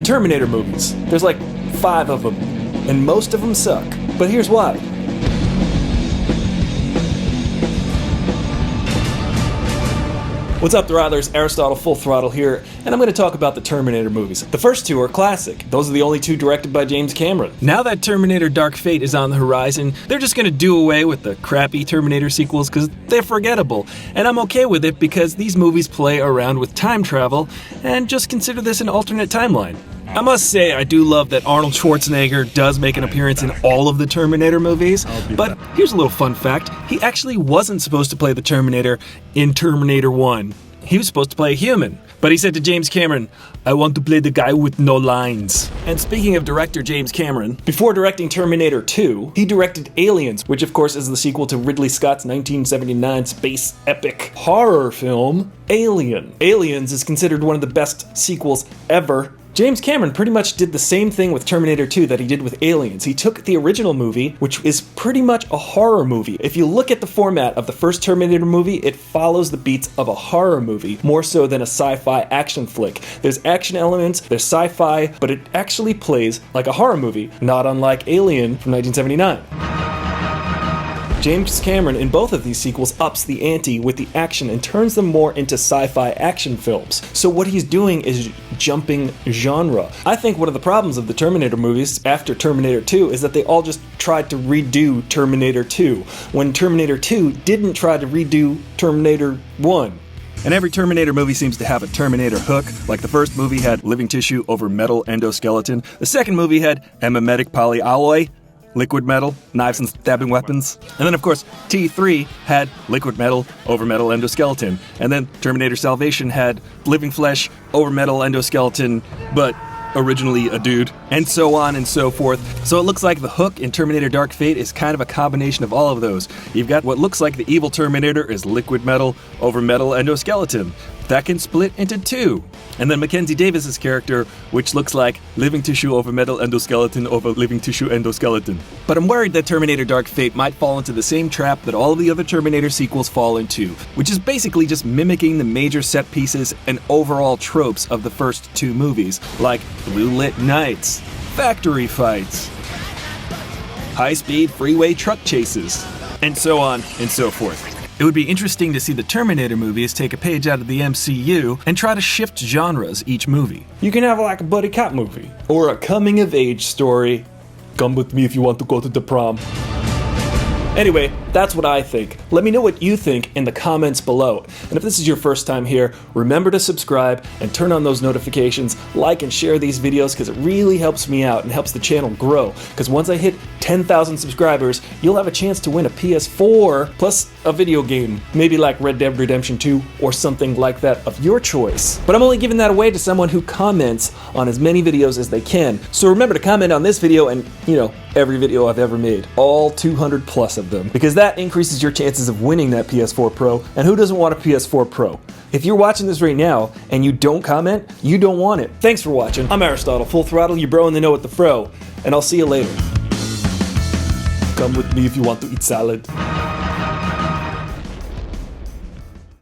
Terminator movies. There's like 5 of them, and most of them suck. But here's why. What's up, Throttlers? Aristotle Full Throttle here, and I'm going to talk about the Terminator movies. The first 2 are classic. Those are the only 2 directed by James Cameron. Now that Terminator Dark Fate is on the horizon, they're just going to do away with the crappy Terminator sequels because they're forgettable. And I'm okay with it because these movies play around with time travel, and just consider this an alternate timeline. I must say, I do love that Arnold Schwarzenegger does make an appearance in all of the Terminator movies, but here's a little fun fact. He actually wasn't supposed to play the Terminator in Terminator 1. He was supposed to play a human, but he said to James Cameron, "I want to play the guy with no lines." And speaking of director James Cameron, before directing Terminator 2, he directed Aliens, which of course is the sequel to Ridley Scott's 1979 space epic horror film, Alien. Aliens is considered one of the best sequels ever. James Cameron pretty much did the same thing with Terminator 2 that he did with Aliens. He took the original movie, which is pretty much a horror movie. If you look at the format of the first Terminator movie, it follows the beats of a horror movie, more so than a sci-fi action flick. There's action elements, there's sci-fi, but it actually plays like a horror movie, not unlike Alien from 1979. James Cameron in both of these sequels ups the ante with the action and turns them more into sci-fi action films. So what he's doing is jumping genre. I think one of the problems of the Terminator movies after Terminator 2 is that they all just tried to redo Terminator 2, when Terminator 2 didn't try to redo Terminator 1. And every Terminator movie seems to have a Terminator hook, like the first movie had living tissue over metal endoskeleton, the second movie had emimetic polyalloy, liquid metal, knives and stabbing weapons. And then, of course, T3 had liquid metal over metal endoskeleton. And then Terminator Salvation had living flesh over metal endoskeleton, but originally a dude. And so on and so forth. So it looks like the hook in Terminator Dark Fate is kind of a combination of all of those. You've got what looks like the evil Terminator is liquid metal over metal endoskeleton. That can split into 2. And then Mackenzie Davis's character, which looks like living tissue over metal endoskeleton over living tissue endoskeleton. But I'm worried that Terminator Dark Fate might fall into the same trap that all of the other Terminator sequels fall into, which is basically just mimicking the major set pieces and overall tropes of the first 2 movies, like blue lit nights, factory fights, high-speed freeway truck chases, and so on and so forth. It would be interesting to see the Terminator movies take a page out of the MCU and try to shift genres each movie. You can have like a buddy cop movie, or a coming-of-age story. Come with me if you want to go to the prom. Anyway, that's what I think. Let me know what you think in the comments below. And if this is your first time here, remember to subscribe and turn on those notifications, like and share these videos because it really helps me out and helps the channel grow. Because once I hit 10,000 subscribers, you'll have a chance to win a PS4 plus a video game. Maybe like Red Dead Redemption 2 or something like that of your choice. But I'm only giving that away to someone who comments on as many videos as they can. So remember to comment on this video and, every video I've ever made. All 200 plus of them. Because that increases your chances of winning that PS4 Pro. And who doesn't want a PS4 Pro? If you're watching this right now and you don't comment, you don't want it. Thanks for watching. I'm Aristotle, Full Throttle, your bro in the know with the fro. And I'll see you later. Come with me if you want to eat salad.